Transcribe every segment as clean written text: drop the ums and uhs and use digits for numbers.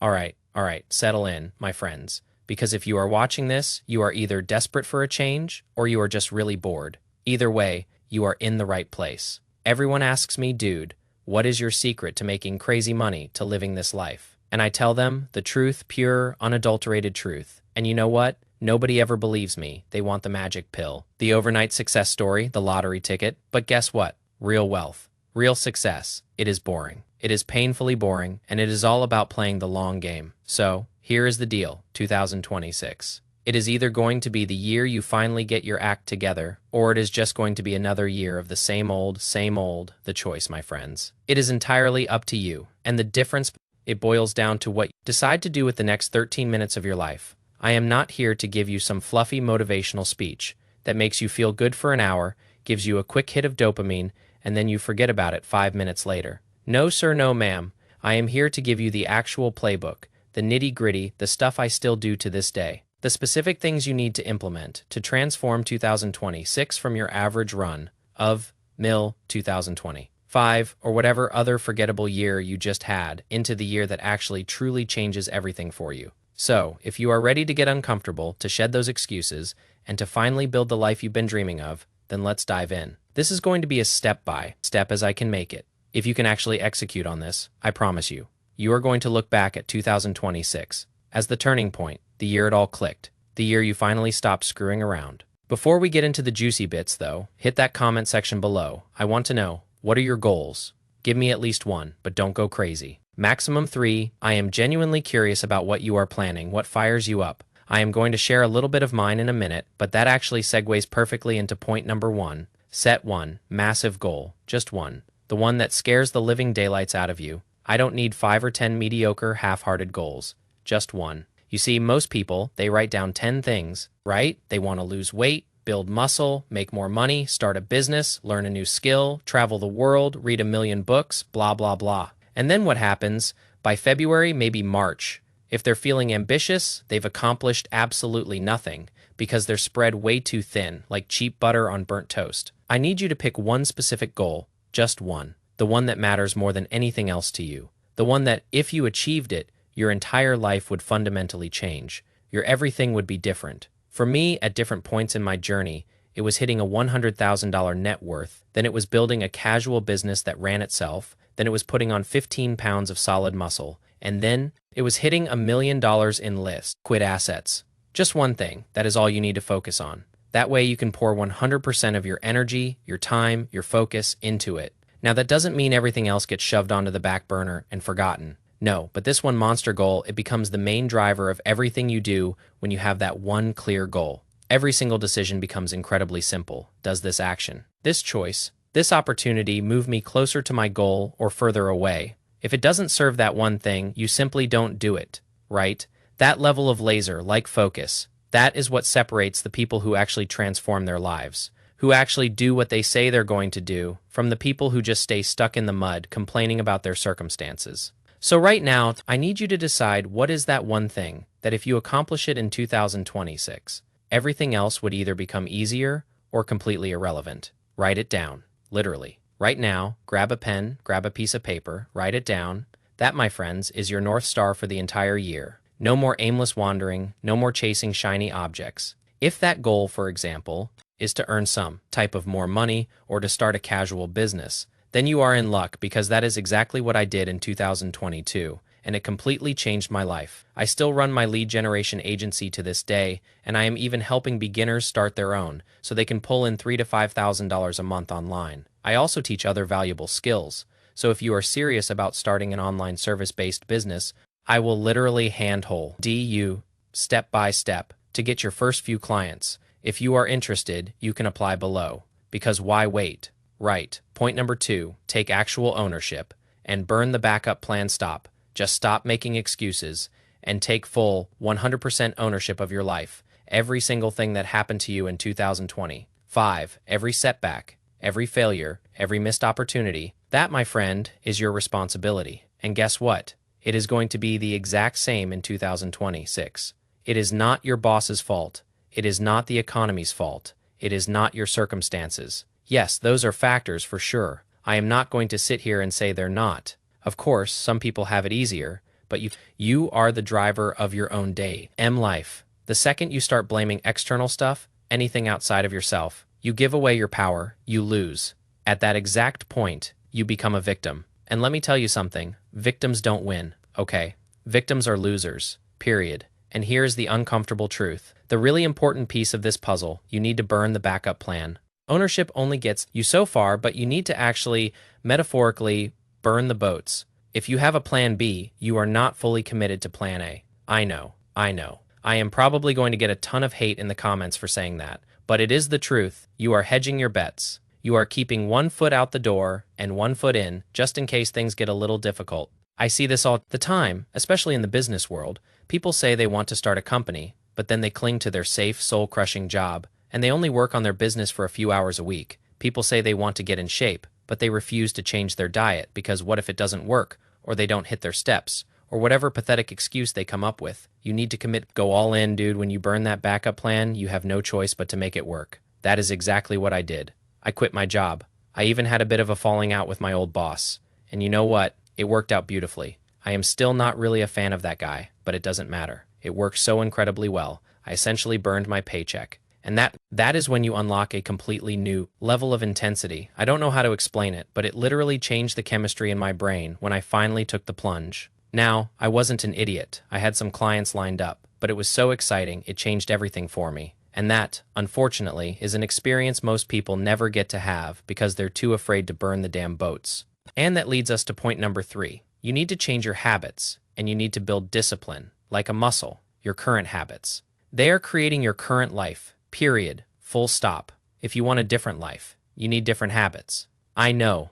All right, settle in, my friends. Because if you are watching this, you are either desperate for a change or you are just really bored. Either way, you are in the right place. Everyone asks me, dude, what is your secret to making crazy money, to living this life? And I tell them the truth, pure, unadulterated truth. And you know what? Nobody ever believes me. They want the magic pill, the overnight success story, the lottery ticket. But guess what? Real wealth, real success. It is boring. It is painfully boring, and it is all about playing the long game. So, here is the deal, 2026. It is either going to be the year you finally get your act together, or it is just going to be another year of the same old, the choice, my friends. It is entirely up to you, and the difference, it boils down to what you decide to do with the next 13 minutes of your life. I am not here to give you some fluffy motivational speech that makes you feel good for an hour, gives you a quick hit of dopamine, and then you forget about it 5 minutes later. No, sir, no, ma'am. I am here to give you the actual playbook, the nitty-gritty, the stuff I still do to this day. The specific things you need to implement to transform 2026 from your average run of 2025 or whatever other forgettable year you just had into the year that actually truly changes everything for you. So, if you are ready to get uncomfortable, to shed those excuses, and to finally build the life you've been dreaming of, then let's dive in. This is going to be as step-by-step as I can make it. If you can actually execute on this, I promise you, you are going to look back at 2026 as the turning point, the year it all clicked, the year you finally stopped screwing around. Before we get into the juicy bits, though, hit that comment section below. I want to know, what are your goals? Give me at least one, but don't go crazy. Maximum 3. I am genuinely curious about what you are planning, what fires you up. I am going to share a little bit of mine in a minute, but that actually segues perfectly into point number 1. Set one massive goal, just one. The one that scares the living daylights out of you. I don't need 5 or 10 mediocre, half-hearted goals. Just one. You see, most people, they write down 10 things, right? They want to lose weight, build muscle, make more money, start a business, learn a new skill, travel the world, read a million books, blah, blah, blah. And then what happens? By February, maybe March, if they're feeling ambitious, they've accomplished absolutely nothing because they're spread way too thin, like cheap butter on burnt toast. I need you to pick one specific goal. Just one. The one that matters more than anything else to you. The one that, if you achieved it, your entire life would fundamentally change. Your everything would be different. For me, at different points in my journey, it was hitting a $100,000 net worth, then it was building a casual business that ran itself, then it was putting on 15 pounds of solid muscle, and then it was hitting $1 million in liquid assets. Just one thing, that is all you need to focus on. That way you can pour 100% of your energy, your time, your focus into it. Now that doesn't mean everything else gets shoved onto the back burner and forgotten. No, but this one monster goal, it becomes the main driver of everything you do when you have that one clear goal. Every single decision becomes incredibly simple. Does this action, this choice, this opportunity move me closer to my goal or further away? If it doesn't serve that one thing, you simply don't do it, right? That level of laser-like focus, that is what separates the people who actually transform their lives, who actually do what they say they're going to do, from the people who just stay stuck in the mud complaining about their circumstances. So right now, I need you to decide what is that one thing that if you accomplish it in 2026, everything else would either become easier or completely irrelevant. Write it down, literally. Right now, grab a pen, grab a piece of paper, write it down. That, my friends, is your North Star for the entire year. No more aimless wandering, no more chasing shiny objects. If that goal, for example, is to earn some type of more money or to start a casual business, then you are in luck because that is exactly what I did in 2022, and it completely changed my life. I still run my lead generation agency to this day, and I am even helping beginners start their own so they can pull in $3,000 to $5,000 a month online. I also teach other valuable skills, so if you are serious about starting an online service-based business, I will literally handhold you step by step to get your first few clients. If you are interested, you can apply below. Because why wait? Right. Point number 2, take actual ownership and burn the backup plan. Just stop making excuses and take full 100% ownership of your life. Every single thing that happened to you in 2025, every setback, every failure, every missed opportunity, that, my friend, is your responsibility. And guess what? It is going to be the exact same in 2026. It is not your boss's fault. It is not the economy's fault. It is not your circumstances. Yes, those are factors for sure. I am not going to sit here and say they're not. Of course, some people have it easier, but you are the driver of your own day. Life. The second you start blaming external stuff, anything outside of yourself, you give away your power, you lose. At that exact point, you become a victim. And let me tell you something, victims don't win, okay? Victims are losers, period. And here's the uncomfortable truth. The really important piece of this puzzle, you need to burn the backup plan. Ownership only gets you so far, but you need to actually, metaphorically, burn the boats. If you have a plan B, you are not fully committed to plan A. I know. I am probably going to get a ton of hate in the comments for saying that, but it is the truth. You are hedging your bets. You are keeping one foot out the door and one foot in, just in case things get a little difficult. I see this all the time, especially in the business world. People say they want to start a company, but then they cling to their safe, soul-crushing job, and they only work on their business for a few hours a week. People say they want to get in shape, but they refuse to change their diet because what if it doesn't work, or they don't hit their steps, or whatever pathetic excuse they come up with. You need to commit, go all in, dude. When you burn that backup plan, you have no choice but to make it work. That is exactly what I did. I quit my job. I even had a bit of a falling out with my old boss. And you know what? It worked out beautifully. I am still not really a fan of that guy, but it doesn't matter. It worked so incredibly well. I essentially burned my paycheck. And that is when you unlock a completely new level of intensity. I don't know how to explain it, but it literally changed the chemistry in my brain when I finally took the plunge. Now, I wasn't an idiot. I had some clients lined up, but it was so exciting, it changed everything for me. And that, unfortunately, is an experience most people never get to have because they're too afraid to burn the damn boats. And that leads us to point number 3. You need to change your habits, and you need to build discipline, like a muscle, your current habits. They are creating your current life, period, full stop. If you want a different life, you need different habits. I know.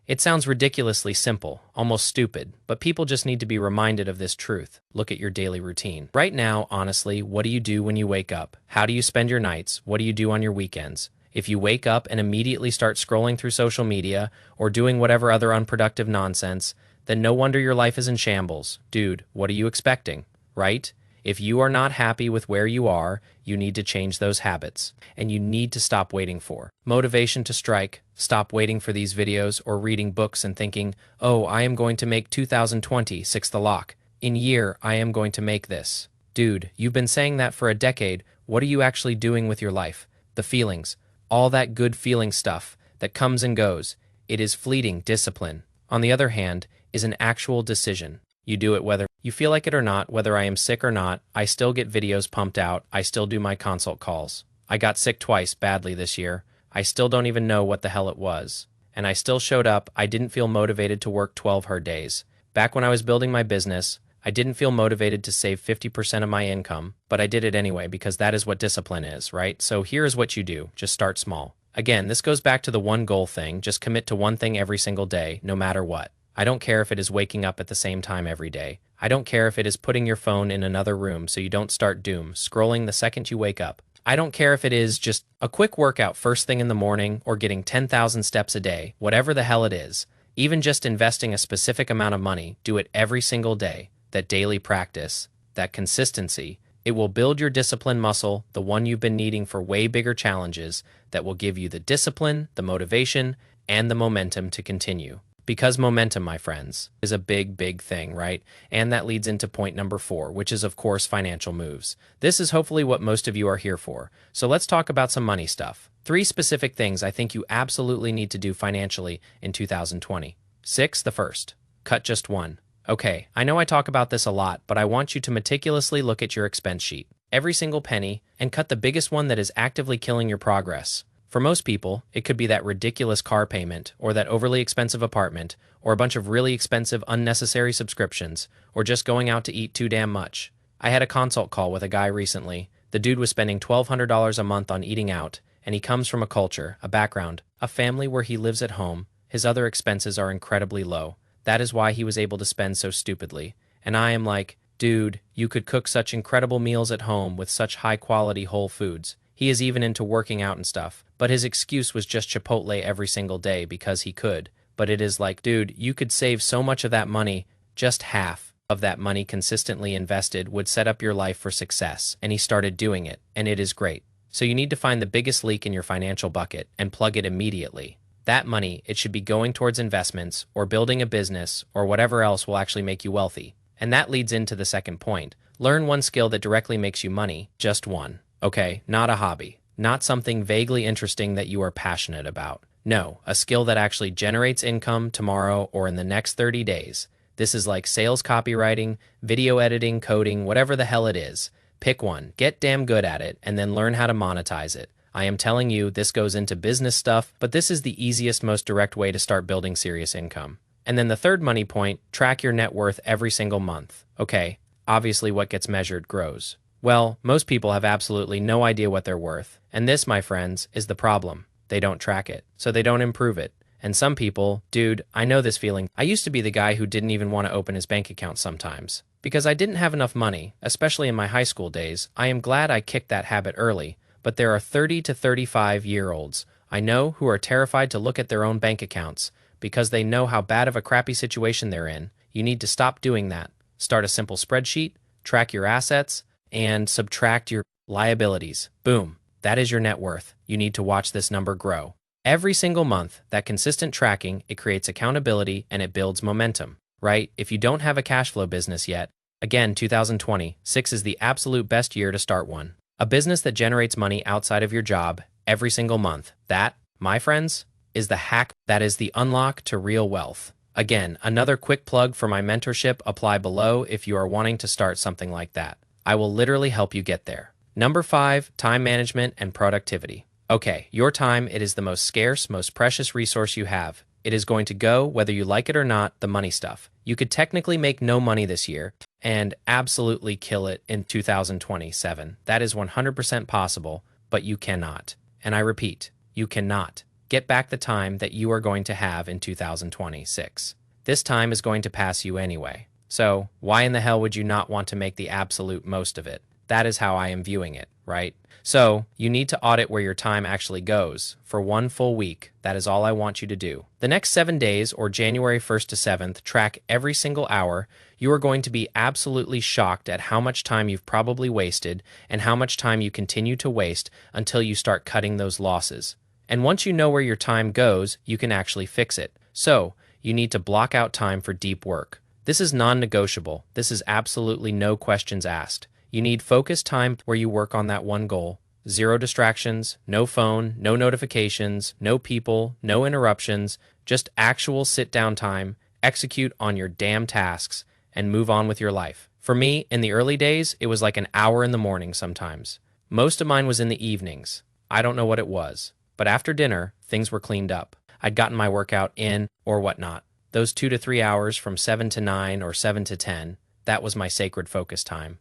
It sounds ridiculously simple, almost stupid, but people just need to be reminded of this truth. Look at your daily routine. Right now, honestly, what do you do when you wake up? How do you spend your nights? What do you do on your weekends? If you wake up and immediately start scrolling through social media or doing whatever other unproductive nonsense, then no wonder your life is in shambles. Dude, what are you expecting, right? If you are not happy with where you are, you need to change those habits. And you need to stop waiting for motivation to strike. Stop waiting for these videos or reading books and thinking, oh, I am going to make 2026 the lock. In year, I am going to make this. Dude, you've been saying that for a decade. What are you actually doing with your life? The feelings, all that good feeling stuff that comes and goes. It is fleeting. Discipline, on the other hand, is an actual decision. You do it whether you feel like it or not, whether I am sick or not. I still get videos pumped out. I still do my consult calls. I got sick twice badly this year. I still don't even know what the hell it was. And I still showed up. I didn't feel motivated to work 12-hour days. Back when I was building my business, I didn't feel motivated to save 50% of my income, but I did it anyway because that is what discipline is, right? So here's what you do. Just start small. Again, this goes back to the one goal thing. Just commit to one thing every single day, no matter what. I don't care if it is waking up at the same time every day. I don't care if it is putting your phone in another room so you don't start doom scrolling the second you wake up. I don't care if it is just a quick workout first thing in the morning or getting 10,000 steps a day, whatever the hell it is. Even just investing a specific amount of money, do it every single day. That daily practice, that consistency, it will build your discipline muscle, the one you've been needing for way bigger challenges that will give you the discipline, the motivation, and the momentum to continue. Because momentum, my friends, is a big thing, right? And that leads into point number 4, which is, of course, financial moves. This is hopefully what most of you are here for. So let's talk about some money stuff. 3 specific things I think you absolutely need to do financially in 2020. 6, the first. Cut just one. Okay, I know I talk about this a lot, but I want you to meticulously look at your expense sheet, every single penny, and cut the biggest one that is actively killing your progress. For most people, it could be that ridiculous car payment, or that overly expensive apartment, or a bunch of really expensive unnecessary subscriptions, or just going out to eat too damn much. I had a consult call with a guy recently. The dude was spending $1,200 a month on eating out, and he comes from a culture, a background, a family where he lives at home. His other expenses are incredibly low. That is why he was able to spend so stupidly. And I am like, dude, you could cook such incredible meals at home with such high-quality whole foods. He is even into working out and stuff, but his excuse was just Chipotle every single day because he could. But it is like, dude, you could save so much of that money. Just half of that money consistently invested would set up your life for success. And he started doing it, and it is great. So you need to find the biggest leak in your financial bucket and plug it immediately. That money, it should be going towards investments or building a business or whatever else will actually make you wealthy. And that leads into the second point. Learn one skill that directly makes you money, just one. Okay, not a hobby, not something vaguely interesting that you are passionate about. No, a skill that actually generates income tomorrow or in the next 30 days. This is like sales copywriting, video editing, coding, whatever the hell it is. Pick one, get damn good at it, and then learn how to monetize it. I am telling you, this goes into business stuff, but this is the easiest, most direct way to start building serious income. And then the third money point, track your net worth every single month. Okay, obviously what gets measured grows. Well, most people have absolutely no idea what they're worth. And this, my friends, is the problem. They don't track it, so they don't improve it. And some people, dude, I know this feeling. I used to be the guy who didn't even want to open his bank account sometimes. Because I didn't have enough money, especially in my high school days. I am glad I kicked that habit early. But there are 30 to 35-year-olds I know who are terrified to look at their own bank accounts because they know how bad of a crappy situation they're in. You need to stop doing that. Start a simple spreadsheet, track your assets, and subtract your liabilities. Boom. That is your net worth. You need to watch this number grow. Every single month, that consistent tracking, it creates accountability and it builds momentum, right? If you don't have a cash flow business yet, again, 2026 is the absolute best year to start one. A business that generates money outside of your job every single month. That, my friends, is the hack. That is the unlock to real wealth. Again, another quick plug for my mentorship. Apply below if you are wanting to start something like that. I will literally help you get there. Number 5, time management and productivity. Okay, your time, it is the most scarce, most precious resource you have. It is going to go, whether you like it or not, the money stuff. You could technically make no money this year and absolutely kill it in 2027. That is 100% possible, but you cannot. And I repeat, you cannot get back the time that you are going to have in 2026. This time is going to pass you anyway. So why in the hell would you not want to make the absolute most of it? That is how I am viewing it, right? So you need to audit where your time actually goes for 1 full week. That is all I want you to do. The next 7 days, or January 1st to 7th, track every single hour. You are going to be absolutely shocked at how much time you've probably wasted and how much time you continue to waste until you start cutting those losses. And once you know where your time goes, you can actually fix it. So you need to block out time for deep work. This is non-negotiable. This is absolutely no questions asked. You need focused time where you work on that one goal. 0 distractions, no phone, no notifications, no people, no interruptions, just actual sit-down time, execute on your damn tasks, and move on with your life. For me, in the early days, it was like an hour in the morning sometimes. Most of mine was in the evenings. I don't know what it was. But after dinner, things were cleaned up. I'd gotten my workout in or whatnot. Those 2 to 3 hours from 7 to 9 or 7 to 10, that was my sacred focus time.